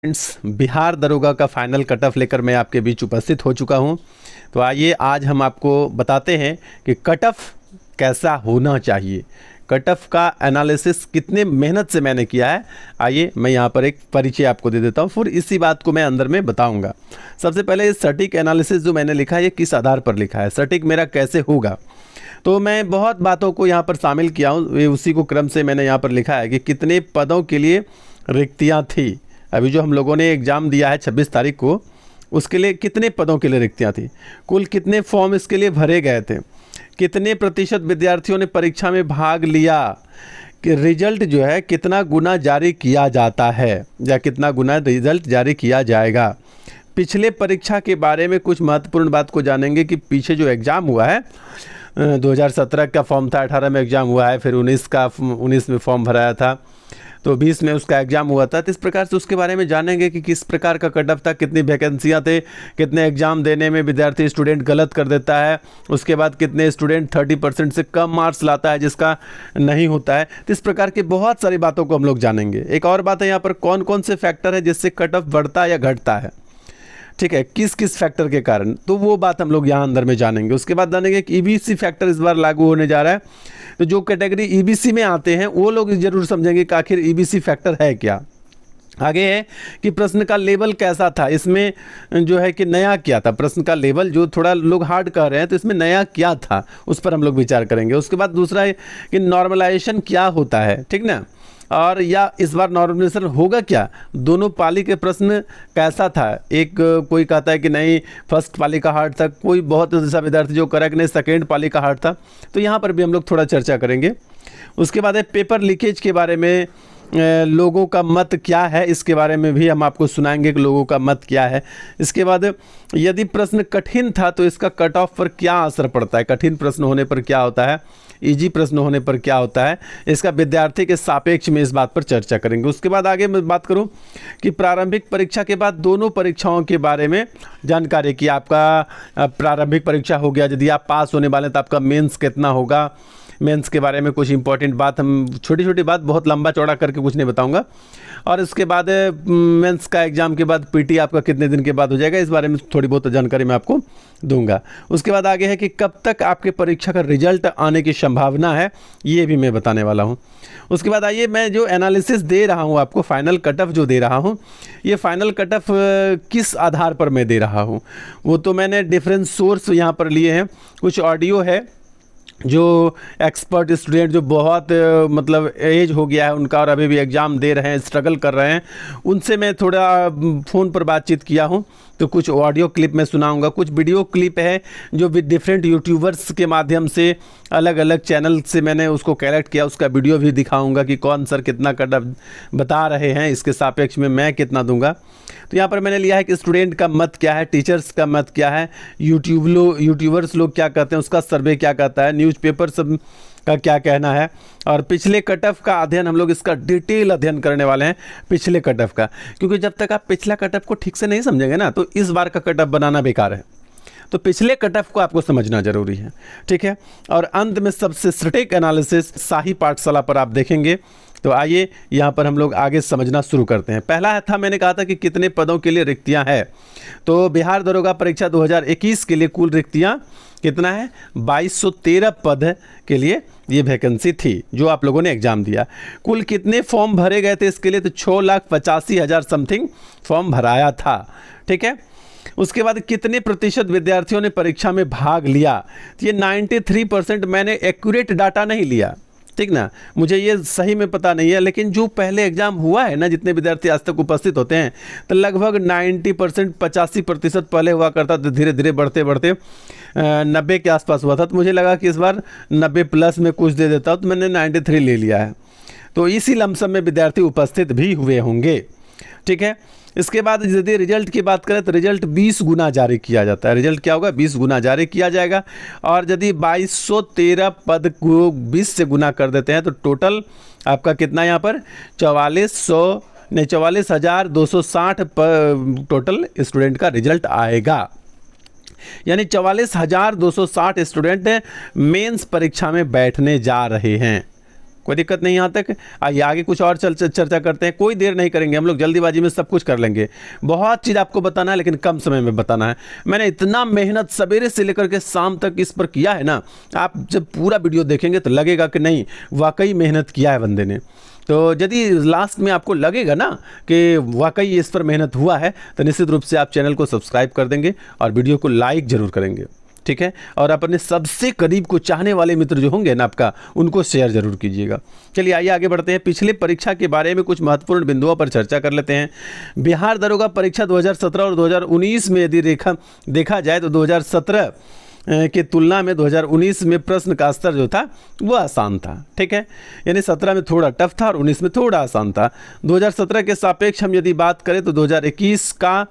Friends, Bihar दरोगा का final cut off लेकर मैं आपके बीच उपस्थित हो चुका हूं। तो आइए आज हम आपको बताते हैं कि कट ऑफ कैसा होना चाहिए, कट ऑफ का एनालिसिस कितने मेहनत से मैंने किया है। आइए मैं यहां पर एक परिचय आपको दे देता हूं, फिर इसी बात को मैं अंदर में बताऊंगा। सबसे पहले ये सटीक एनालिसिस जो मैंने लिखा है ये किस आधार पर लिखा है, सटीक मेरा कैसे होगा। तो मैं बहुत बातों को यहाँ पर शामिल किया हूँ, ये उसी को क्रम से मैंने यहाँ पर लिखा है कि कितने पदों के लिए रिक्तियाँ थी। अभी जो हम लोगों ने एग्ज़ाम दिया है 26 तारीख को, उसके लिए कितने पदों के लिए रिक्तियाँ थी, कुल कितने फॉर्म इसके लिए भरे गए थे, कितने प्रतिशत विद्यार्थियों ने परीक्षा में भाग लिया, कि रिजल्ट जो है कितना गुना जारी किया जाता है या कितना गुना रिजल्ट जारी किया जाएगा। पिछले परीक्षा के बारे में कुछ महत्वपूर्ण बात को जानेंगे कि पीछे जो एग्ज़ाम हुआ है 2017 का फॉर्म था, 18 में एग्ज़ाम हुआ है, फिर 19 में फॉर्म भराया था, तो 20 में उसका एग्ज़ाम हुआ था। तो इस प्रकार से उसके बारे में जानेंगे कि किस प्रकार का कट ऑफ था, कितनी वैकेंसियाँ थे, कितने एग्ज़ाम देने में विद्यार्थी स्टूडेंट गलत कर देता है, उसके बाद कितने स्टूडेंट 30% से कम मार्क्स लाता है जिसका नहीं होता है। तो इस प्रकार की बहुत सारी बातों को हम लोग जानेंगे। एक और बात है यहाँ पर, कौन कौन से फैक्टर है जिससे कट ऑफ बढ़ता है या घटता है, ठीक है, किस किस फैक्टर के कारण, तो वो बात हम लोग यहाँ अंदर में जानेंगे। उसके बाद जानेंगे कि ईबीसी फैक्टर इस बार लागू होने जा रहा है, तो जो कैटेगरी ईबीसी में आते हैं वो लोग जरूर समझेंगे कि आखिर ईबीसी फैक्टर है क्या। आगे है कि प्रश्न का लेवल कैसा था, इसमें जो है कि नया क्या था, प्रश्न का लेवल जो थोड़ा लोग हार्ड कर रहे हैं तो इसमें नया क्या था, उस पर हम लोग विचार करेंगे। उसके बाद दूसरा है कि नॉर्मलाइजेशन क्या होता है, ठीक ना, और या इस बार नॉर्मलाइजेशन होगा क्या, दोनों पाली के प्रश्न कैसा था। एक कोई कहता है कि नहीं फर्स्ट पाली का हार्ड था, कोई बहुत ऐसा विद्यार्थी जो करा कि नहीं सेकेंड पाली का हार्ड था, तो यहाँ पर भी हम लोग थोड़ा चर्चा करेंगे। उसके बाद है पेपर लीकेज के बारे में, लोगों का मत क्या है, इसके बारे में भी हम आपको सुनाएंगे कि लोगों का मत क्या है। इसके बाद यदि प्रश्न कठिन था तो इसका कट ऑफ पर क्या असर पड़ता है, कठिन प्रश्न होने पर क्या होता है, इजी प्रश्न होने पर क्या होता है, इसका विद्यार्थी के सापेक्ष में इस बात पर चर्चा करेंगे। उसके बाद आगे मैं बात करूं कि प्रारंभिक परीक्षा के बाद दोनों परीक्षाओं के बारे में जानकारी, कि आपका प्रारंभिक परीक्षा हो गया, यदि आप पास होने वाले हैं तो आपका मेंस कितना होगा, मेंस के बारे में कुछ इंपॉर्टेंट बात, हम छोटी छोटी बात बहुत लंबा चौड़ा करके कुछ नहीं बताऊंगा। और इसके बाद मेंस का एग्ज़ाम के बाद पीटी आपका कितने दिन के बाद हो जाएगा, इस बारे में थोड़ी बहुत जानकारी मैं आपको दूंगा। उसके बाद आगे है कि कब तक आपके परीक्षा का रिजल्ट आने की संभावना है, ये भी मैं बताने वाला हूँ। उसके बाद आइए मैं जो एनालिसिस दे रहा हूँ आपको, फाइनल कट ऑफ जो दे रहा हूँ, ये फाइनल कट ऑफ किस आधार पर मैं दे रहा हूँ, वो तो मैंने डिफरेंट सोर्स यहाँ पर लिए हैं। कुछ ऑडियो है जो एक्सपर्ट स्टूडेंट जो बहुत मतलब एज हो गया है उनका और अभी भी एग्ज़ाम दे रहे हैं, स्ट्रगल कर रहे हैं, उनसे मैं थोड़ा फ़ोन पर बातचीत किया हूं, तो कुछ ऑडियो क्लिप मैं सुनाऊंगा। कुछ वीडियो क्लिप है जो डिफरेंट यूट्यूबर्स के माध्यम से अलग अलग चैनल से मैंने उसको कलेक्ट किया, उसका वीडियो भी दिखाऊंगा कि कौन सर कितना कट ऑफ बता रहे हैं, इसके सापेक्ष में मैं कितना दूंगा। तो यहाँ पर मैंने लिया है कि स्टूडेंट का मत क्या है, टीचर्स का मत क्या है, यूट्यूबर्स लोग क्या कहते हैं, उसका सर्वे क्या कहता है, न्यूज़पेपर सब का क्या कहना है, और पिछले कट ऑफ का अध्ययन हम लोग इसका डिटेल अध्ययन करने वाले हैं, पिछले कट ऑफ का, क्योंकि जब तक आप पिछला कट ऑफ को ठीक से नहीं समझेंगे ना तो इस बार का कट ऑफ बनाना बेकार है। तो पिछले कट ऑफ को आपको समझना जरूरी है, ठीक है। और अंत में सबसे सटीक एनालिसिस शाही पाठशाला पर आप देखेंगे। तो आइए यहाँ पर हम लोग आगे समझना शुरू करते हैं। पहला था, मैंने कहा था कि कितने पदों के लिए रिक्तियाँ हैं, तो बिहार दरोगा परीक्षा 2021 के लिए कुल रिक्तियाँ कितना है, 2213 पद के लिए ये वैकेंसी थी जो आप लोगों ने एग्जाम दिया। कुल कितने फॉर्म भरे गए थे इसके लिए, तो 6,85,000 समथिंग फॉर्म भराया था, ठीक है। उसके बाद कितने प्रतिशत विद्यार्थियों ने परीक्षा में भाग लिया, तो ये 93%, मैंने एक्यूरेट डाटा नहीं लिया, ठीक ना, मुझे ये सही में पता नहीं है, लेकिन जो पहले एग्जाम हुआ है ना, जितने विद्यार्थी आज तक उपस्थित होते हैं, तो लगभग 90%, 85% पहले हुआ करता था, धीरे धीरे बढ़ते बढ़ते 90 के आसपास हुआ था। तो मुझे लगा कि इस बार 90 प्लस में कुछ दे देता हूँ, तो मैंने 93 ले लिया है। तो इसी लमसम में विद्यार्थी उपस्थित भी हुए होंगे, ठीक है। इसके बाद यदि रिजल्ट की बात करें तो रिजल्ट 20 गुना जारी किया जाता है। रिजल्ट क्या होगा, 20 गुना जारी किया जाएगा। और यदि 2213 पद को 20 से गुना कर देते हैं तो टोटल आपका कितना यहाँ पर 44,260 टोटल स्टूडेंट का रिजल्ट आएगा। यानी 44,260 स्टूडेंट मेंस परीक्षा में बैठने जा रहे हैं। कोई दिक्कत नहीं यहाँ तक। आइए आगे कुछ और चर्चा करते हैं, कोई देर नहीं करेंगे, हम लोग जल्दीबाजी में सब कुछ कर लेंगे। बहुत चीज़ आपको बताना है लेकिन कम समय में बताना है। मैंने इतना मेहनत सवेरे से लेकर के शाम तक इस पर किया है ना, आप जब पूरा वीडियो देखेंगे तो लगेगा कि नहीं वाकई मेहनत किया है बंदे ने। तो यदि लास्ट में आपको लगेगा ना कि वाकई इस पर मेहनत हुआ है तो निश्चित रूप से आप चैनल को सब्सक्राइब कर देंगे और वीडियो को लाइक ज़रूर करेंगे, ठीक है। और अपने सबसे करीब को चाहने वाले मित्र जो होंगे ना आपका, उनको शेयर जरूर कीजिएगा। चलिए आइए आगे बढ़ते हैं। पिछले परीक्षा के बारे में कुछ महत्वपूर्ण बिंदुओं पर चर्चा कर लेते हैं। बिहार दरोगा परीक्षा 2017 और 2019 में यदि देखा जाए तो 2017 की तुलना में 2019 में प्रश्न का स्तर जो था वो आसान था, ठीक है। यानी 17 में थोड़ा टफ था और 19 में थोड़ा आसान था। 2017 के सापेक्ष हम यदि बात करें तो 2021 का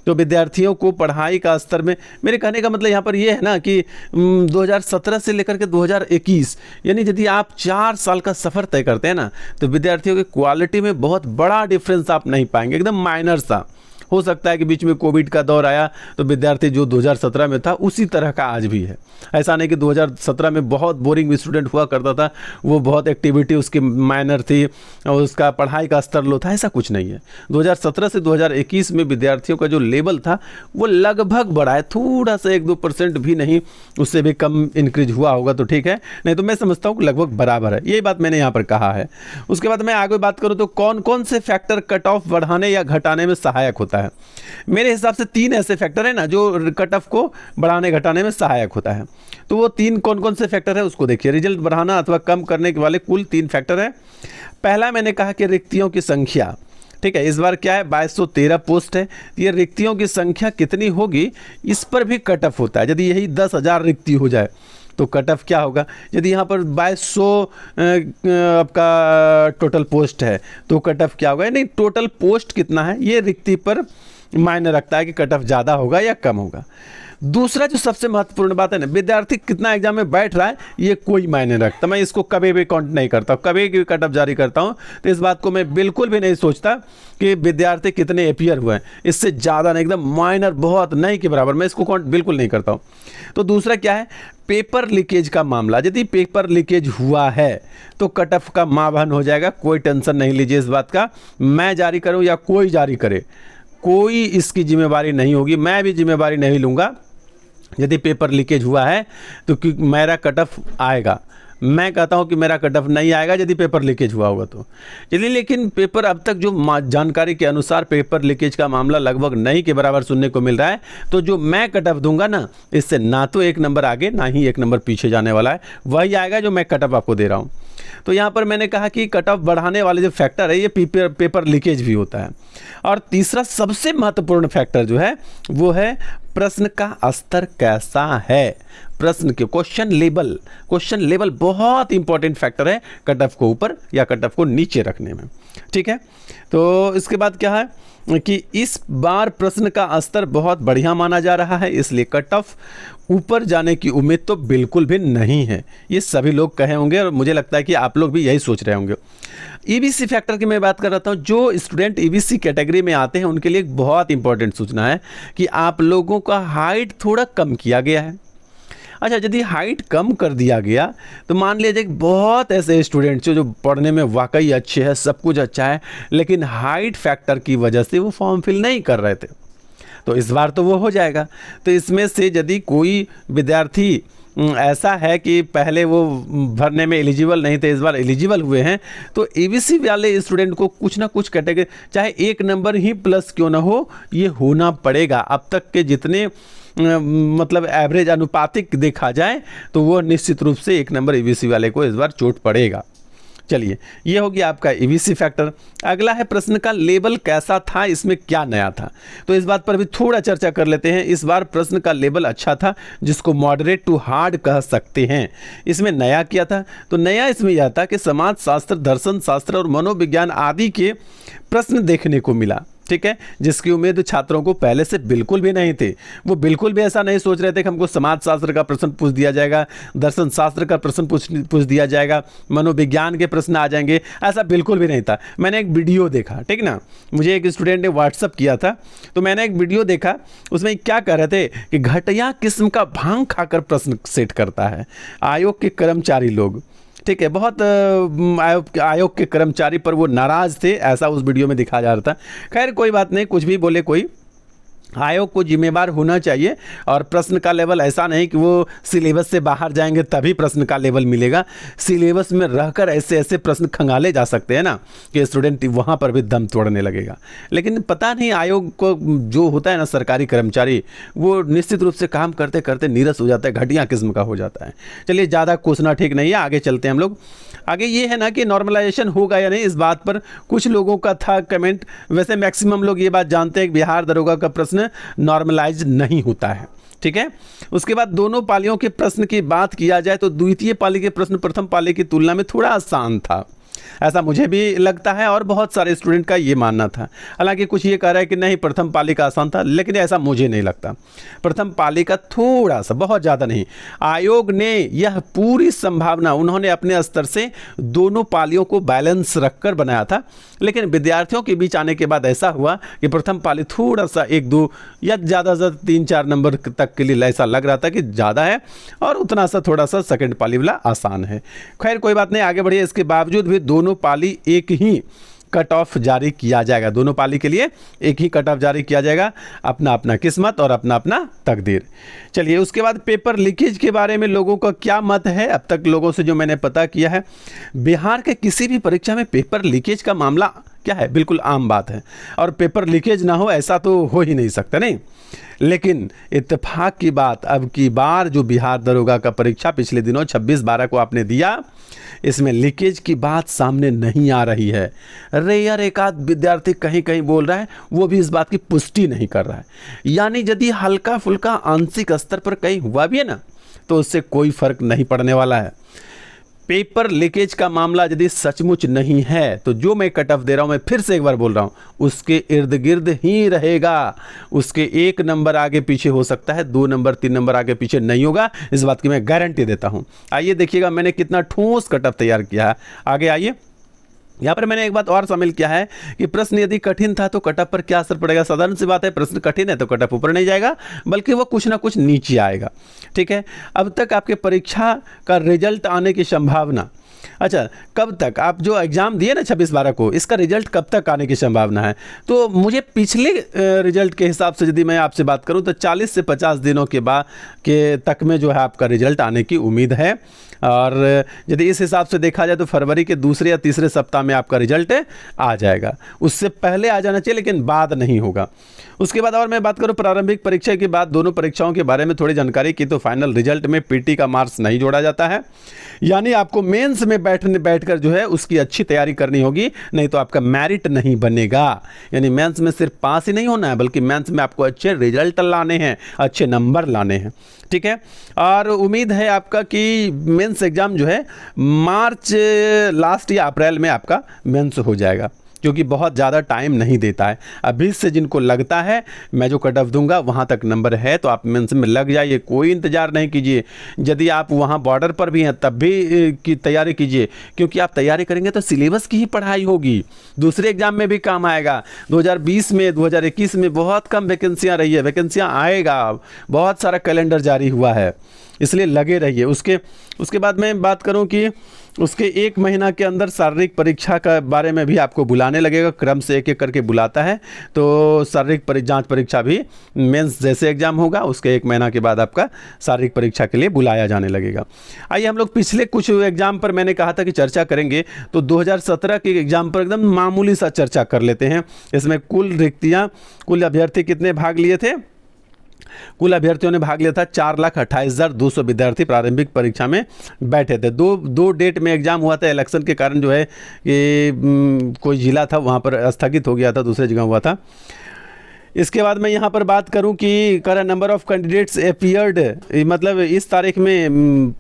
तो विद्यार्थियों को पढ़ाई का स्तर में, मेरे कहने का मतलब यहाँ पर ये है ना कि 2017 से लेकर के 2021 यानी यदि आप 4 साल का सफ़र तय करते हैं ना तो विद्यार्थियों की क्वालिटी में बहुत बड़ा डिफरेंस आप नहीं पाएंगे, एकदम माइनर सा। हो सकता है कि बीच में कोविड का दौर आया तो विद्यार्थी जो 2017 में था उसी तरह का आज भी है। ऐसा नहीं कि 2017 में बहुत बोरिंग स्टूडेंट हुआ करता था, वो बहुत एक्टिविटी उसकी माइनर थी और उसका पढ़ाई का स्तर लो था, ऐसा कुछ नहीं है। 2017 से 2021 में विद्यार्थियों का जो लेवल था वो लगभग बढ़ा है, थोड़ा सा 1-2% भी नहीं, उससे भी कम इंक्रीज हुआ होगा तो ठीक है, नहीं तो मैं समझता हूँ कि लगभग बराबर है। यही बात मैंने यहाँ पर कहा है। उसके बाद मैं आगे बात करूँ तो कौन कौन से फैक्टर कट ऑफ बढ़ाने या घटाने में सहायक होता है। मेरे हिसाब से 3 ऐसे फैक्टर है ना जो कट ऑफ को बढ़ाने घटाने में सहायक होता है। तो वो 3 कौन कौन से फैक्टर है उसको देखिए। रिजल्ट बढ़ाना अथवा कम करने के वाले कुल 3 फैक्टर है। पहला मैंने कहा कि रिक्तियों की संख्या, ठीक है। इस बार क्या है 2213 पोस्ट है, ये रिक्तियों की संख्या कितनी होगी इस पर भी कट ऑफ होता है। यदि यही 10,000 रिक्ति हो जाए तो कट ऑफ क्या होगा। यदि यहाँ पर 2200 आपका टोटल पोस्ट है तो कट ऑफ क्या होगा, यानी टोटल पोस्ट कितना है ये रिक्ति पर मायने रखता है कि कट ऑफ ज़्यादा होगा या कम होगा। दूसरा जो सबसे महत्वपूर्ण बात है ना, विद्यार्थी कितना एग्जाम में बैठ रहा है ये कोई मायने रखता। मैं इसको कभी भी काउंट नहीं करता, कभी भी कट ऑफ जारी करता हूँ तो इस बात को मैं बिल्कुल भी नहीं सोचता कि विद्यार्थी कितने अपियर हुए हैं, इससे ज़्यादा नहीं, एकदम माइनर, बहुत नहीं के बराबर, मैं इसको काउंट बिल्कुल नहीं करता हूँ। तो दूसरा क्या है, पेपर लीकेज का मामला। यदि पेपर लीकेज हुआ है तो कट ऑफ का मापन हो जाएगा, कोई टेंशन नहीं लीजिए इस बात का। मैं जारी करूँ या कोई जारी करे, कोई इसकी जिम्मेवारी नहीं होगी, मैं भी जिम्मेवारी नहीं लूँगा। यदि पेपर लीकेज हुआ है तो मेरा कट ऑफ आएगा, मैं कहता हूं कि मेरा कट ऑफ नहीं आएगा यदि पेपर लीकेज हुआ होगा तो। यदि लेकिन पेपर अब तक जो जानकारी के अनुसार पेपर लीकेज का मामला लगभग नहीं के बराबर सुनने को मिल रहा है, तो जो मैं कट ऑफ दूंगा ना इससे ना तो 1 नंबर आगे ना ही 1 नंबर पीछे जाने वाला है, वही आएगा जो मैं कट ऑफ आपको दे रहा हूँ। तो यहाँ पर मैंने कहा कि कट ऑफ बढ़ाने वाले जो फैक्टर है ये पेपर लीकेज भी होता है। और तीसरा सबसे महत्वपूर्ण फैक्टर जो है वो है प्रश्न का स्तर कैसा है। प्रश्न के क्वेश्चन लेवल बहुत इंपॉर्टेंट फैक्टर है कट ऑफ को ऊपर या कट ऑफ को नीचे रखने में, ठीक है। तो इसके बाद क्या है कि इस बार प्रश्न का स्तर बहुत बढ़िया माना जा रहा है, इसलिए कट ऑफ ऊपर जाने की उम्मीद तो बिल्कुल भी नहीं है। ये सभी लोग कहे होंगे और मुझे लगता है कि आप लोग भी यही सोच रहे होंगे। ईबीसी फैक्टर की मैं बात कर रहा हूँ, जो स्टूडेंट ईबीसी कैटेगरी में आते हैं उनके लिए एक बहुत इंपॉर्टेंट सूचना है कि आप लोगों का हाइट थोड़ा कम किया गया है। अच्छा, यदि हाइट कम कर दिया गया तो मान लीजिए कि बहुत ऐसे स्टूडेंट्स जो पढ़ने में वाकई अच्छे हैं, सब कुछ अच्छा है, लेकिन हाइट फैक्टर की वजह से वो फॉर्म फिल नहीं कर रहे थे, तो इस बार तो वो हो जाएगा। तो इसमें से यदि कोई विद्यार्थी ऐसा है कि पहले वो भरने में एलिजिबल नहीं थे, इस बार एलिजिबल हुए हैं, तो ईबीसी वाले स्टूडेंट को कुछ ना कुछ कैटेगरी, चाहे 1 नंबर ही प्लस क्यों ना हो, ये होना पड़ेगा। अब तक के जितने मतलब एवरेज अनुपातिक देखा जाए तो वो निश्चित रूप से 1 नंबर ईबीसी वाले को इस बार चोट पड़ेगा। चलिए, ये हो गया आपका ईबीसी फैक्टर। अगला है प्रश्न का लेवल कैसा था, इसमें क्या नया था, तो इस बात पर भी थोड़ा चर्चा कर लेते हैं। इस बार प्रश्न का लेवल अच्छा था, जिसको मॉडरेट टू हार्ड कह सकते हैं। इसमें नया क्या था, तो नया इसमें यह था कि समाज शास्त्र, दर्शन शास्त्र और मनोविज्ञान आदि के प्रश्न देखने को मिला, ठीक है, जिसकी उम्मीद छात्रों को पहले से बिल्कुल भी नहीं थी। वो बिल्कुल भी ऐसा नहीं सोच रहे थे कि हमको समाज शास्त्र का प्रश्न पूछ दिया जाएगा, दर्शन शास्त्र का प्रश्न पूछ दिया जाएगा, मनोविज्ञान के प्रश्न आ जाएंगे, ऐसा बिल्कुल भी नहीं था। मैंने एक वीडियो देखा, ठीक ना, मुझे एक स्टूडेंट ने व्हाट्सअप किया था, तो मैंने एक वीडियो देखा, उसमें क्या कह रहे थे कि घटिया किस्म का भांग खाकर प्रश्न सेट करता है आयोग के कर्मचारी लोग, ठीक है। बहुत आयोग के कर्मचारी पर वो नाराज़ थे, ऐसा उस वीडियो में दिखाया जा रहा था। खैर कोई बात नहीं, कुछ भी बोले कोई, आयोग को जिम्मेदार होना चाहिए और प्रश्न का लेवल ऐसा नहीं कि वो सिलेबस से बाहर जाएंगे तभी प्रश्न का लेवल मिलेगा। सिलेबस में रहकर ऐसे ऐसे प्रश्न खंगाले जा सकते हैं ना कि स्टूडेंट वहाँ पर भी दम तोड़ने लगेगा। लेकिन पता नहीं आयोग को जो होता है ना सरकारी कर्मचारी, वो निश्चित रूप से काम करते करते नीरस हो जाता है, घटिया किस्म का हो जाता है। चलिए ज़्यादा कोसना ठीक नहीं है, आगे चलते हैं हम लोग। आगे ये है ना कि नॉर्मलाइजेशन होगा या नहीं, इस बात पर कुछ लोगों का था कमेंट। वैसे मैक्सिमम लोग ये बात जानते हैं कि बिहार दरोगा का प्रश्न नॉर्मलाइज नहीं होता है, ठीक है। उसके बाद दोनों पालियों के प्रश्न की बात किया जाए तो द्वितीय पाली के प्रश्न प्रथम पाली की तुलना में थोड़ा आसान था, ऐसा मुझे भी लगता है और बहुत सारे स्टूडेंट का ये मानना था। हालांकि कुछ ये कह रहा है कि नहीं प्रथम पाली का आसान था, लेकिन ऐसा मुझे नहीं लगता। प्रथम पाली का थोड़ा सा, बहुत ज़्यादा नहीं। आयोग ने यह पूरी संभावना उन्होंने अपने स्तर से दोनों पालियों को बैलेंस रखकर बनाया था, लेकिन विद्यार्थियों के बीच आने के बाद ऐसा हुआ कि प्रथम पाली थोड़ा सा 1-2 या ज़्यादा से 3-4 नंबर तक के लिए ऐसा लग रहा था कि ज़्यादा है, और उतना सा थोड़ा सा सेकंड पाली वाला आसान है। खैर कोई बात नहीं, आगे बढ़िए। इसके बावजूद भी दोनों पाली एक ही कट ऑफ जारी किया जाएगा, दोनों पाली के लिए एक ही कट ऑफ जारी किया जाएगा, अपना अपना किस्मत और अपना अपना तकदीर। चलिए उसके बाद पेपर लीकेज के बारे में लोगों का क्या मत है। अब तक लोगों से जो मैंने पता किया है, बिहार के किसी भी परीक्षा में पेपर लीकेज का मामला क्या है, बिल्कुल आम बात है, और पेपर लीकेज ना हो ऐसा तो हो ही नहीं सकता, नहीं। लेकिन इत्तेफाक की बात, अब की बार जो बिहार दरोगा का परीक्षा पिछले दिनों 26/12 को आपने दिया, इसमें लीकेज की बात सामने नहीं आ रही है। रेयर एक आध विद्यार्थी कहीं कहीं बोल रहा है, वो भी इस बात की पुष्टि नहीं कर रहा है। यानी यदि हल्का फुल्का आंशिक स्तर पर कहीं हुआ भी है ना, तो उससे कोई फर्क नहीं पड़ने वाला है। पेपर लीकेज का मामला यदि सचमुच नहीं है तो जो मैं कट ऑफ दे रहा हूं, मैं फिर से एक बार बोल रहा हूं, उसके इर्द गिर्द ही रहेगा। उसके 1 नंबर आगे पीछे हो सकता है, 2 नंबर 3 नंबर आगे पीछे नहीं होगा, इस बात की मैं गारंटी देता हूं। आइए देखिएगा मैंने कितना ठोस कट ऑफ तैयार किया है। आगे आइए, यहाँ पर मैंने एक बात और शामिल किया है कि प्रश्न यदि कठिन था तो कट ऑफ पर क्या असर पड़ेगा। साधारण सी बात है, प्रश्न कठिन है तो कट ऑफ ऊपर नहीं जाएगा, बल्कि वो कुछ ना कुछ नीचे आएगा, ठीक है। अब तक आपके परीक्षा का रिजल्ट आने की संभावना, अच्छा कब तक आप जो एग्ज़ाम दिए ना 26/12 को, इसका रिजल्ट कब तक आने की संभावना है। तो मुझे पिछले रिजल्ट के हिसाब से यदि मैं आपसे बात करूं तो 40 से 50 दिनों के बाद के तक में जो है आपका रिजल्ट आने की उम्मीद है। और यदि इस हिसाब से देखा जाए तो फरवरी के दूसरे या तीसरे सप्ताह में आपका रिजल्ट आ जाएगा। उससे पहले आ जाना चाहिए, लेकिन बाद नहीं होगा। उसके बाद और मैं बात करूं प्रारंभिक परीक्षा के बाद दोनों परीक्षाओं के बारे में थोड़ी जानकारी की, तो फाइनल रिजल्ट में पीटी का मार्क्स नहीं जोड़ा जाता है। यानी आपको मेंस में बैठकर जो है उसकी अच्छी तैयारी करनी होगी, नहीं तो आपका मेरिट नहीं बनेगा। यानी मेंस में सिर्फ पास ही नहीं होना है, बल्कि मेंस में आपको अच्छे रिजल्ट लाने हैं, अच्छे नंबर लाने हैं, ठीक है। और उम्मीद है आपका कि मेंस एग्ज़ाम जो है मार्च लास्ट या अप्रैल में आपका मेंस हो जाएगा, क्योंकि बहुत ज़्यादा टाइम नहीं देता है। अभी से जिनको लगता है मैं जो कट ऑफ दूंगा वहाँ तक नंबर है तो आप मेंस में लग जाइए, कोई इंतज़ार नहीं कीजिए। यदि आप वहाँ बॉर्डर पर भी हैं तब भी की तैयारी कीजिए, क्योंकि आप तैयारी करेंगे तो सिलेबस की ही पढ़ाई होगी, दूसरे एग्जाम में भी काम आएगा। 2020 में 2021 में बहुत कम वैकेंसियाँ रही है, वैकेंसियाँ आएगा, बहुत सारा कैलेंडर जारी हुआ है, इसलिए लगे रहिए। उसके बाद मैं बात करूं कि उसके 1 महीना के अंदर शारीरिक परीक्षा का बारे में भी आपको बुलाने लगेगा, क्रम से एक एक करके बुलाता है। तो शारीरिक जांच परीक्षा भी मेंस जैसे एग्जाम होगा, उसके 1 महीना के बाद आपका शारीरिक परीक्षा के लिए बुलाया जाने लगेगा। आइए हम लोग पिछले कुछ एग्जाम पर मैंने कहा था कि चर्चा करेंगे, तो 2017 के एग्जाम पर एकदम मामूली सा चर्चा कर लेते हैं। इसमें कुल रिक्तियाँ, कुल अभ्यर्थी कितने भाग लिए थे, कुल अभ्यर्थियों ने भाग लिया था 4,28,200 विद्यार्थी प्रारंभिक परीक्षा में बैठे थे। दो डेट में एग्जाम हुआ था, इलेक्शन के कारण जो है कि कोई जिला था वहाँ पर स्थगित हो गया था, दूसरे जगह हुआ था। इसके बाद मैं यहाँ पर बात करूँ कि current number of candidates appeared, मतलब इस तारीख में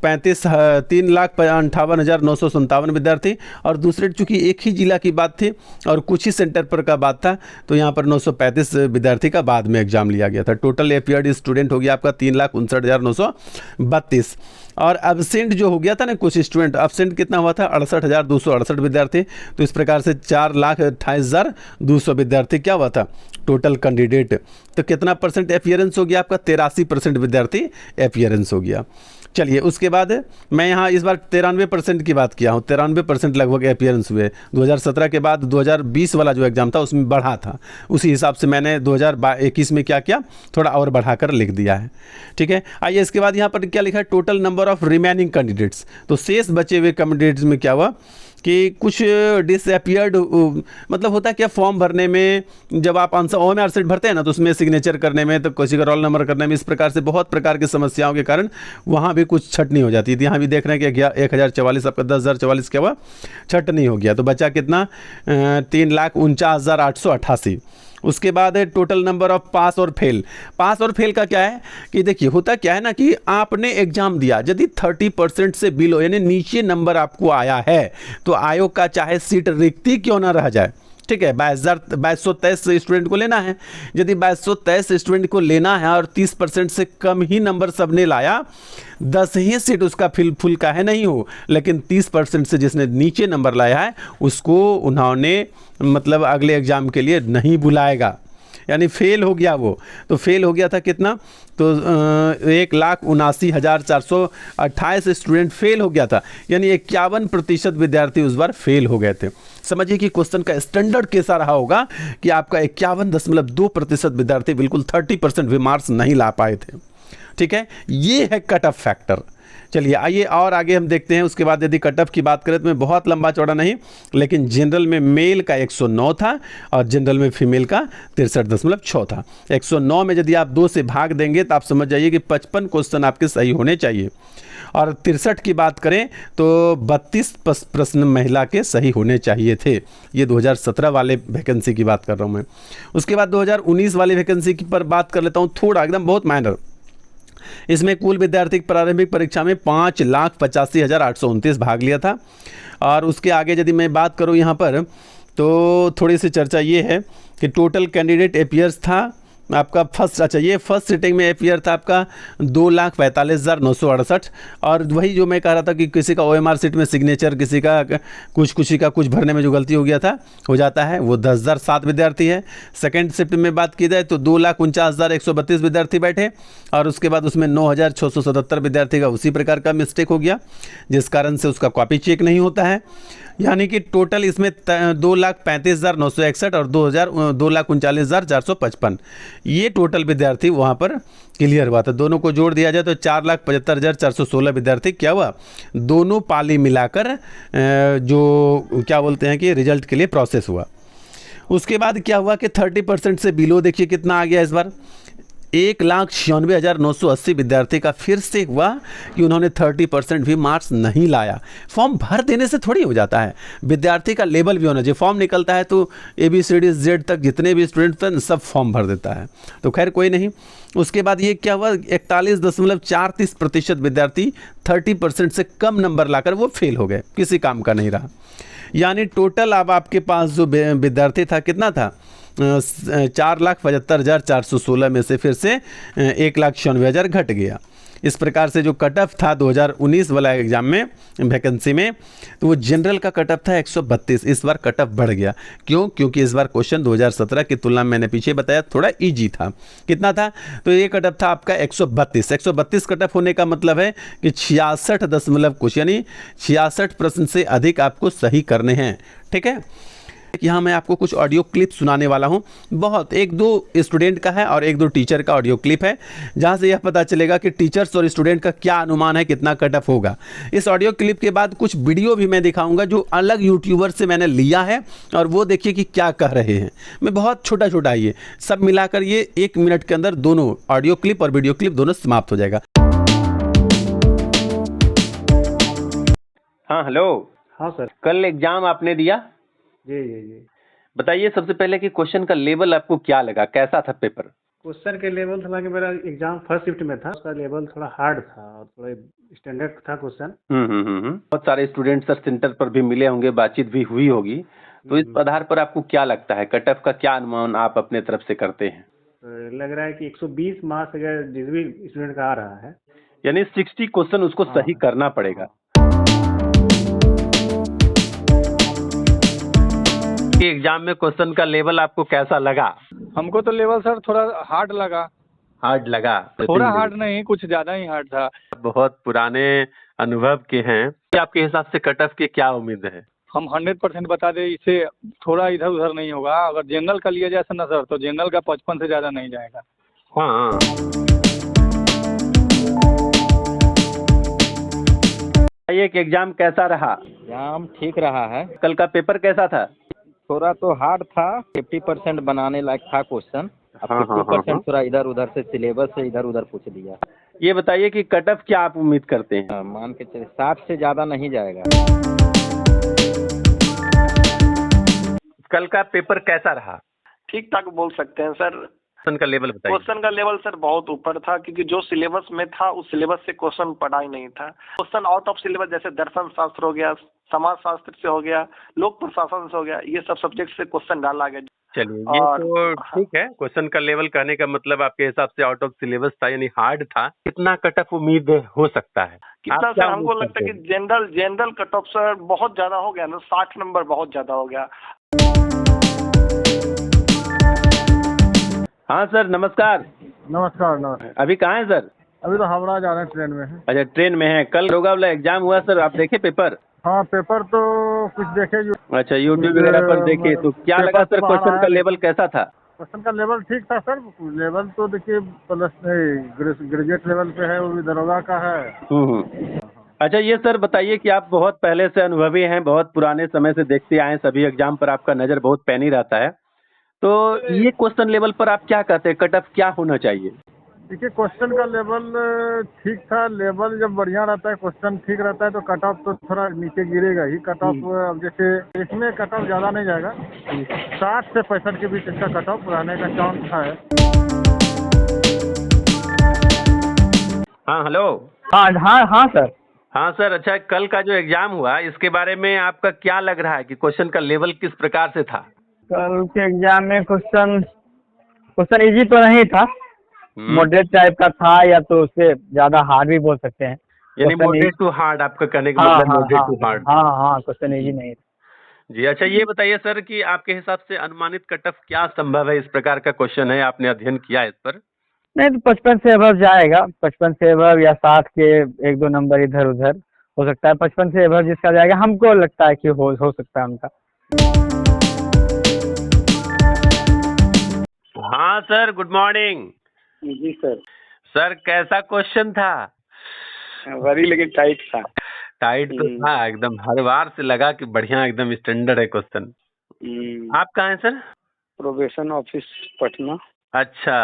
3,58,957 विद्यार्थी, और दूसरे चूँकि एक ही जिला की बात थी और कुछ ही सेंटर पर का बात था, तो यहाँ पर 935 विद्यार्थी का बाद में एग्जाम लिया गया था। टोटल अपीयर्ड स्टूडेंट हो गया आपका 3,59,932। और अब्सेंट जो हो गया था ना कुछ स्टूडेंट, अब्सेंट कितना हुआ था 68,268 विद्यार्थी। तो इस प्रकार से 4,28,200 विद्यार्थी क्या हुआ था टोटल कैंडिडेट। तो कितना परसेंट अपीयरेंस हो गया आपका, 83% विद्यार्थी अपीयरेंस हो गया। चलिए उसके बाद मैं यहाँ इस बार 93% की बात किया हूँ, 93% लगभग अपीयरेंस हुए। 2017 के बाद 2020 वाला जो एग्ज़ाम था उसमें बढ़ा था, उसी हिसाब से मैंने 2021 में क्या किया, थोड़ा और बढ़ाकर लिख दिया है। ठीक है, आइए इसके बाद यहाँ पर क्या लिखा है, total number of remaining candidates. तो शेष बचे हुए कैंडिडेट्स में क्या हुआ कि कुछ डिसअपियर्ड, मतलब होता है क्या, फॉर्म भरने में जब आप आंसर OMR शीट भरते हैं ना, तो उसमें सिग्नेचर करने में, तो किसी का रोल नंबर करने में, इस प्रकार से बहुत प्रकार की समस्याओं के कारण वहाँ भी कुछ छटनी हो जाती थी। यहाँ भी देख रहे हैं कि 1044 आपका 10,044 क्या हुआ, छटनी हो गया। तो बचा कितना, 3,49,888। उसके बाद है टोटल नंबर ऑफ पास और फेल। पास और फेल का क्या है कि देखिए होता क्या है ना कि आपने एग्जाम दिया, यदि 30% से बिलो यानी नीचे नंबर आपको आया है तो आयोग का चाहे सीट रिक्ति क्यों ना रह जाए, ठीक है, 2223 स्टूडेंट को लेना है। यदि 2223 स्टूडेंट को लेना है और 30% से कम ही नंबर सबने लाया, 10 ही सीट उसका फुल का है नहीं हो, लेकिन 30% से जिसने नीचे नंबर लाया है उसको उन्होंने मतलब अगले एग्जाम के लिए नहीं बुलाएगा, यानी फेल हो गया वो। तो फेल हो गया था कितना, तो 1,79,428 स्टूडेंट फेल हो गया था, यानी 51% विद्यार्थी उस बार फेल हो गए थे। समझिए कि क्वेश्चन का स्टैंडर्ड कैसा रहा होगा कि आपका 51.2% विद्यार्थी बिल्कुल 30% भी मार्क्स नहीं ला पाए थे। ठीक है, ये है कट ऑफ फैक्टर। चलिए आइए और आगे हम देखते हैं। उसके बाद यदि कट ऑफ की बात करें तो मैं बहुत लंबा चौड़ा नहीं, लेकिन जनरल में मेल का 109 था और जनरल में फीमेल का 63.6 था। 109 में यदि आप 2 से भाग देंगे तो आप समझ जाइए कि 55 क्वेश्चन आपके सही होने चाहिए। और 63 की बात करें तो 32 प्रश्न महिला के सही होने चाहिए थे। ये 2017 वाले वैकेंसी की बात कर रहा हूँ मैं। उसके बाद 2019 वाली वैकेंसी की पर बात कर लेता हूँ, थोड़ा एकदम बहुत माइनर। इसमें कुल विद्यार्थी प्रारंभिक परीक्षा में 5,85,829 भाग लिया था। और उसके आगे यदि मैं बात करूं यहाँ पर तो थोड़ी सी चर्चा ये है कि टोटल कैंडिडेट अपीयर्स था आपका फर्स्ट, अच्छा ये फर्स्ट सिटिंग में अपीयर था आपका 2,45,968। और वही जो मैं कह रहा था कि किसी का OMR शीट में सिग्नेचर, किसी का कुछ भरने में जो गलती हो गया था हो जाता है, वो 10,007 विद्यार्थी है। सेकेंड शिफ्ट में बात की जाए तो 2,49,132 विद्यार्थी बैठे और उसके बाद उसमें 9,677 विद्यार्थी का उसी प्रकार का मिस्टेक हो गया, जिस कारण से उसका कॉपी चेक नहीं होता है। यानी कि टोटल इसमें 2,35,961 और 2,39,455 ये टोटल विद्यार्थी वहाँ पर क्लियर हुआ था। दोनों को जोड़ दिया जाए तो 4,75,416 विद्यार्थी क्या हुआ, दोनों पाली मिलाकर जो क्या बोलते हैं कि रिजल्ट के लिए प्रोसेस हुआ। उसके बाद क्या हुआ कि 30% से बिलो देखिए कितना आ गया इस बार, 1,96,980 विद्यार्थी का फिर से हुआ कि उन्होंने 30% भी मार्क्स नहीं लाया। फॉर्म भर देने से थोड़ी हो जाता है, विद्यार्थी का लेवल भी होना चाहिए। फॉर्म निकलता है तो ABCD Z तक जितने भी स्टूडेंट थे सब फॉर्म भर देता है, तो खैर कोई नहीं। उसके बाद ये क्या हुआ, 41.43% विद्यार्थी 30% से कम नंबर लाकर वो फेल हो गए, किसी काम का नहीं रहा। यानी टोटल अब आपके पास जो विद्यार्थी था कितना था, 4,75,416 में से फिर से 1,96,000 घट गया। इस प्रकार से जो कट ऑफ था 2019 वाला एग्जाम में वैकेंसी में, तो वो जनरल का कट ऑफ था 132, इस बार कट ऑफ बढ़ गया। क्यों? क्योंकि इस बार क्वेश्चन 2017 की तुलना में मैंने पीछे बताया थोड़ा इजी था। कितना था, तो ये कट ऑफ था आपका 132। 132 कट ऑफ होने का मतलब है कि 66 दशमलव कुछ, यानी 66 प्रश्न से अधिक आपको सही करने हैं। ठीक है, यहाँ मैं आपको कुछ ऑडियो क्लिप सुनाने वाला हूँ, बहुत 1-2 स्टूडेंट का है और 1-2 टीचर का ऑडियो क्लिप है, जहाँ से यह पता चलेगा कि टीचर्स और स्टूडेंट का क्या अनुमान है कितना कट ऑफ होगा। इस ऑडियो क्लिप के बाद कुछ वीडियो भी मैं दिखाऊंगा जो अलग यूट्यूबर से मैंने लिया है, और वो देखिए कि क्या कह रहे हैं। मैं बहुत छोटा छोटा ये सब मिलाकर ये 1 मिनट के अंदर दोनों ऑडियो क्लिप और वीडियो क्लिप दोनों समाप्त हो जाएगा। हाँ हेलो। हाँ सर। कल एग्जाम आपने दिया, जी जी जी। बताइए सबसे पहले कि क्वेश्चन का लेवल आपको क्या लगा, कैसा था पेपर? क्वेश्चन के लेवल था कि मेरा एग्जाम फर्स्ट शिफ्ट में था, उसका लेवल थोड़ा हार्ड था और थोड़ा स्टैंडर्ड था क्वेश्चन। बहुत सारे स्टूडेंट सर सेंटर पर भी मिले होंगे, बातचीत भी हुई होगी, तो इस आधार पर आपको क्या लगता है कट ऑफ का क्या अनुमान आप अपने तरफ से करते हैं? तो लग रहा है कि 120 मार्क्स अगर जिस भी स्टूडेंट का आ रहा है यानी 60 क्वेश्चन उसको हाँ। सही करना पड़ेगा। एग्जाम में क्वेश्चन का लेवल आपको कैसा लगा? हमको तो लेवल सर थोड़ा हार्ड लगा। हार्ड लगा? थोड़ा हार्ड नहीं, कुछ ज्यादा ही हार्ड था। बहुत पुराने अनुभव के हैं, आपके हिसाब से कट ऑफ की क्या उम्मीद है? हम 100% बता दें, इससे थोड़ा इधर उधर नहीं होगा। अगर जनरल का लिया जाए ना सर, तो जनरल का 55 से ज्यादा नहीं जाएगा। हाँ। ये एग्जाम कैसा रहा? एग्जाम ठीक रहा है। कल का पेपर कैसा था? थोड़ा तो हार्ड था, 50% बनाने लायक था क्वेश्चन। अब हाँ, हाँ, 50% थोड़ा इधर उधर से सिलेबस से इधर उधर पूछ दिया। ये बताइए कि कट ऑफ क्या आप उम्मीद करते हैं? मान के चलिए 60 से ज़्यादा नहीं जाएगा। कल का पेपर कैसा रहा? ठीक ठाक बोल सकते हैं सर। क्वेश्चन का लेवल बताइए। क्वेश्चन का लेवल सर बहुत ऊपर था, क्योंकि जो सिलेबस में था उस सिलेबस से क्वेश्चन पढ़ा ही नहीं था। क्वेश्चन आउट ऑफ सिलेबस, जैसे दर्शन शास्त्र हो गया, समाज शास्त्र से हो गया, लोक प्रशासन से हो गया, ये सब सब्जेक्ट से क्वेश्चन डाला गया। चलिए, ये तो ठीक है। क्वेश्चन का लेवल कहने का मतलब आपके हिसाब से आउट ऑफ सिलेबस था, यानी हार्ड था। कितना कट ऑफ उम्मीद हो सकता है? कितना आप क्या सर? हमको उम्मीद लगता है करते कि जनरल कट ऑफ सर बहुत ज्यादा हो गया ना, 60 नंबर बहुत ज्यादा हो गया। हाँ सर, नमस्कार। नमस्कार नमस्कार। अभी कहाँ है सर? अभी तो हावड़ा जा रहे हैं, ट्रेन में है। अच्छा, ट्रेन में है। कल दरोगा वाला एग्जाम हुआ सर, आप देखे पेपर? हाँ, पेपर तो कुछ देखे जो अच्छा, यूट्यूब वगैरह पर देखे, तो क्या पेपर लगा से सर? बाहर क्वेश्चन का आया। लेवल कैसा था? क्वेश्चन का लेवल ठीक था सर। लेवल तो देखिए प्लस ग्रेजुएट लेवल पे है, वो भी दरोगा का है। अच्छा, ये सर बताइए कि आप बहुत पहले से अनुभवी हैं, बहुत पुराने समय से देखते आए हैं, सभी एग्जाम पर आपका नजर बहुत पैनी रहता है, तो ये क्वेश्चन लेवल पर आप क्या कहते हैं, कट ऑफ क्या होना चाहिए? देखिए, क्वेश्चन का लेवल ठीक था। लेवल जब बढ़िया रहता है, क्वेश्चन ठीक रहता है, तो कट ऑफ तो थोड़ा नीचे गिरेगा ही। कट ऑफ अब जैसे इसमें कट ऑफ ज़्यादा नहीं जाएगा, 60 से 65 के बीच इसका कट ऑफ रहने का चांस है। हाँ, हेलो। हाँ सर। हाँ सर, अच्छा, कल का जो एग्जाम हुआ इसके बारे में आपका क्या लग रहा है कि क्वेश्चन का लेवल किस प्रकार से था? कल के एग्जाम में क्वेश्चन इजी तो नहीं था, मॉडरेट टाइप का था, या तो उससे ज्यादा हार्ड भी बोल सकते हैं। यानी मॉडरेट टू हार्ड, आपका कहने का मतलब मॉडरेट टू हार्ड। हाँ, क्वेश्चन इजी नहीं था। जी, अच्छा, ये बताइए सर कि आपके हिसाब से अनुमानित कट ऑफ क्या संभव है? इस प्रकार का क्वेश्चन है, आपने अध्ययन किया है इस पर? नहीं तो 55 से अबव जाएगा। 55 से अबव या 60 के 1-2 नंबर इधर उधर हो सकता है। 55 से अबव जिसका जाएगा, हमको लगता है कि हो सकता है उनका। हाँ सर, गुड मॉर्निंग। जी सर। सर, कैसा क्वेश्चन था? वरी लेकिन टाइट था। टाइट तो था एकदम, हर बार से लगा कि बढ़िया एकदम स्टैंडर्ड है क्वेश्चन। आप कहाँ हैं सर? Probation office Patna. अच्छा,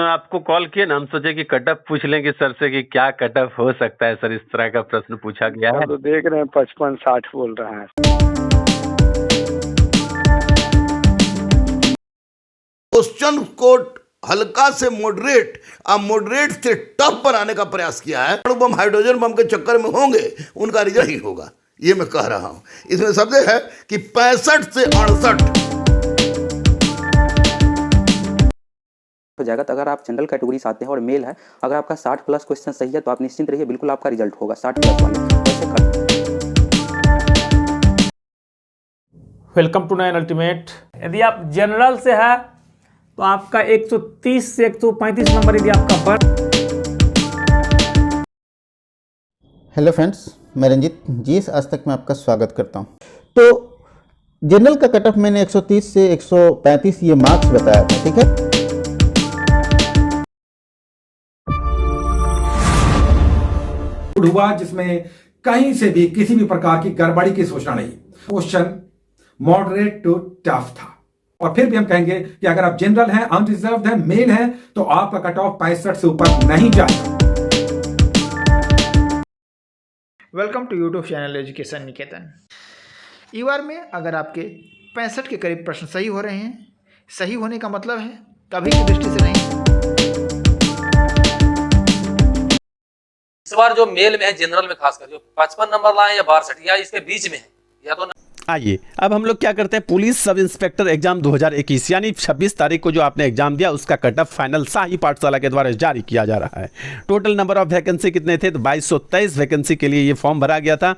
आपको कॉल किए ना, हम सोचे कि कट ऑफ पूछ लें कि सर से कि क्या कट ऑफ हो सकता है सर, इस तरह का प्रश्न पूछा गया है। तो देख रहे हैं 55-60 बोल रहा है। क्वेश्चन को हल्का से मॉडरेट और मॉडरेट से टफ बनाने का प्रयास किया है। बम हाइड्रोजन बम के चक्कर में होंगे, उनका रिजल्ट ही होगा, ये मैं कह रहा हूं। इसमें शब्द है कि 65 से 68 हो जाएगा। तो अगर आप जनरल कैटेगरी से आते हैं और मेल है, अगर आपका 60 प्लस क्वेश्चन सही है तो आप निश्चिंत रहिए, बिल्कुल आपका रिजल्ट होगा 60 प्लस वाले। Welcome to 9 ultimate. यदि आप जनरल से है तो आपका 130 से 135 नंबर यदि आपका बढ़। हेलो फ्रेंड्स, मैं रंजित जीएस आज तक में आपका स्वागत करता हूं। तो जनरल का कट ऑफ मैंने 130 से 135 ये मार्क्स बताया था, ठीक है। हुआ जिसमें कहीं से भी किसी भी प्रकार की गड़बड़ी की सूचना नहीं। क्वेश्चन मॉडरेट टू टफ था, और फिर भी हम कहेंगे कि अगर आप जनरल हैं, अनरिजर्व्ड हैं, मेल हैं, तो आपका कट ऑफ 65 से ऊपर नहीं जाएगा। Welcome to YouTube channel education Niketan. ईवार में अगर आपके 65 के करीब प्रश्न सही हो रहे हैं, सही होने का मतलब है कभी की दृष्टि से नहीं। इस बार जो मेल में है, जनरल में खासकर जो 55 नंबर लाए या 62 या इसके बीच में है, या तो आइए अब हम लोग क्या करते हैं, पुलिस सब इंस्पेक्टर एग्जाम 2021 यानी 26 तारीख को जो आपने एग्जाम दिया उसका कट ऑफ फाइनल शाही पाठशाला के द्वारा जारी किया जा रहा है। टोटल नंबर ऑफ वैकेंसी कितने थे, तो 2223 वैकेंसी के लिए ये फॉर्म भरा गया था।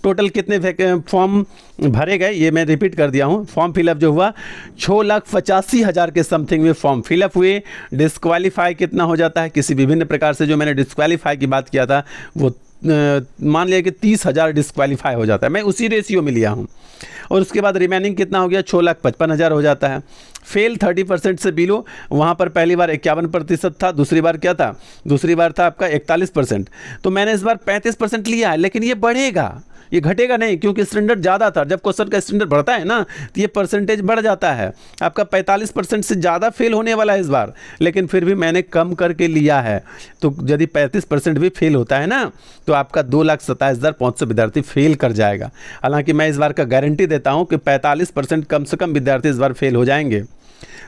टोटल कितने फॉर्म भरे गए ये मैं रिपीट कर दिया हूँ। फॉर्म फिलअप जो हुआ 6,85,000 के समथिंग में फॉर्म फिलअप हुए। डिस्क्वालीफाई कितना हो जाता है, किसी विभिन्न प्रकार से जो मैंने डिस्क्वालीफाई की बात किया था वो मान लिया कि 30,000 डिस्क्वालीफाई हो जाता है, मैं उसी रेशियो में लिया हूँ। और उसके बाद रिमेनिंग कितना हो गया, 6,55,000 हो जाता है। फेल 30% से बिलो, वहाँ पर पहली बार 51% था, दूसरी बार क्या था, दूसरी बार था आपका 41%। तो मैंने इस बार 35% लिया है, लेकिन ये बढ़ेगा, ये घटेगा नहीं, क्योंकि स्टैंडर्ड ज़्यादा था। जब क्वेश्चन का स्टैंडर्ड बढ़ता है ना तो ये परसेंटेज बढ़ जाता है। आपका 45% से ज़्यादा फेल होने वाला है इस बार, लेकिन फिर भी मैंने कम करके लिया है। तो यदि 35% भी फेल होता है ना तो आपका 2,27,500 विद्यार्थी फेल कर जाएगा। हालांकि मैं इस बार का गारंटी देता हूं कि 45% कम से कम विद्यार्थी इस बार फेल हो जाएंगे।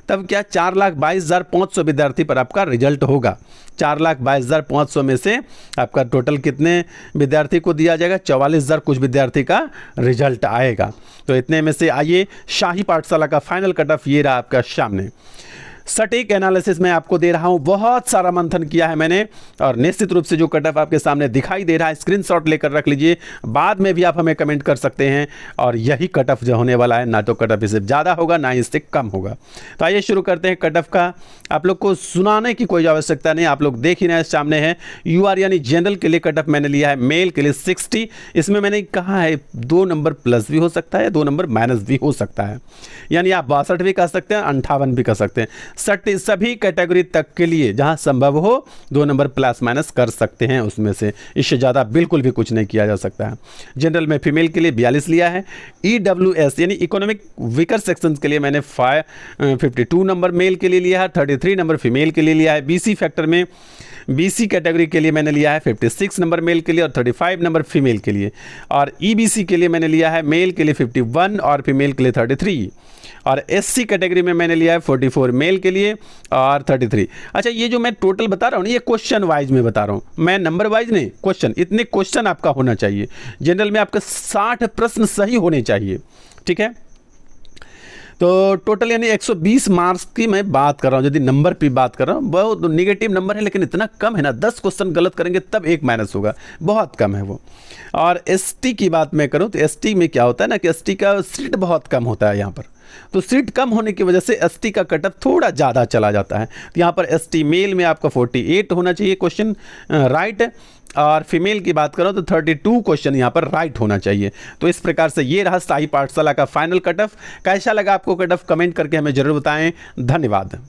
तब क्या 4,22,500 विद्यार्थी पर आपका रिजल्ट होगा। 4,22,500 में से आपका टोटल कितने विद्यार्थी को दिया जाएगा, 44,000 कुछ विद्यार्थी का रिजल्ट आएगा। तो इतने में से आइए शाही पाठशाला का फाइनल कट ऑफ ये रहा आपका सामने। सटीक एनालिसिस मैं आपको दे रहा हूं, बहुत सारा मंथन किया है मैंने, और निश्चित रूप से जो कट ऑफ आपके सामने दिखाई दे रहा है स्क्रीनशॉट लेकर रख लीजिए, बाद में भी आप हमें कमेंट कर सकते हैं। और यही कट ऑफ जो होने वाला है, ना तो कट ऑफ इससे ज़्यादा होगा ना ही इससे कम होगा। तो आइए शुरू करते हैं कट ऑफ का। आप लोग को सुनाने की कोई आवश्यकता नहीं, आप लोग देख ही रहे हैं सामने है। यूआर यानी जनरल के लिए कट ऑफ मैंने लिया है, मेल के लिए 60। इसमें मैंने कहा है 2 नंबर प्लस भी हो सकता है, 2 नंबर माइनस भी हो सकता है, यानी आप 62 भी कह सकते हैं, 58 भी कह सकते हैं। सभी कैटेगरी तक के लिए जहां संभव हो 2 नंबर प्लस माइनस कर सकते हैं, उसमें से इससे ज़्यादा बिल्कुल भी कुछ नहीं किया जा सकता है। जनरल में फीमेल के लिए 42 लिया है। EWS यानी इकोनॉमिक वीकर सेक्शन के लिए मैंने 52 नंबर मेल के लिए लिया है, 33 नंबर फीमेल के लिए लिया है। BC फैक्टर में BC कैटेगरी के लिए मैंने लिया है 56 नंबर मेल के लिए और 35 नंबर फीमेल के लिए। और EBC के लिए मैंने लिया है मेल के लिए 51 और फीमेल के लिए 33। और SC कैटेगरी में मैंने लिया है 44 मेल के लिए और 33। अच्छा, ये जो मैं टोटल बता रहा हूँ ना, ये क्वेश्चन वाइज में बता रहा हूँ, मैं नंबर वाइज नहीं, क्वेश्चन। इतने क्वेश्चन आपका होना चाहिए। जनरल में आपके 60 प्रश्न सही होने चाहिए, ठीक है। तो टोटल यानी 120 मार्क्स की मैं बात कर रहा हूँ। यदि नंबर पे बात कर रहा हूँ, बहुत निगेटिव नंबर है, लेकिन इतना कम है ना, 10 क्वेश्चन गलत करेंगे तब 1 माइनस होगा, बहुत कम है वो। और ST की बात मैं करूँ तो ST में क्या होता है ना कि ST का सीट बहुत कम होता है यहाँ पर, तो सीट कम होने की वजह से ST का कट ऑफ थोड़ा ज़्यादा चला जाता है। तो यहाँ पर ST मेल में आपका 48 होना चाहिए क्वेश्चन राइट, और फीमेल की बात करो तो 32 क्वेश्चन यहाँ पर राइट होना चाहिए। तो इस प्रकार से ये रहा शाही पाठशाला का फाइनल कट ऑफ। कैसा लगा आपको कट ऑफ, कमेंट करके हमें जरूर बताएं। धन्यवाद।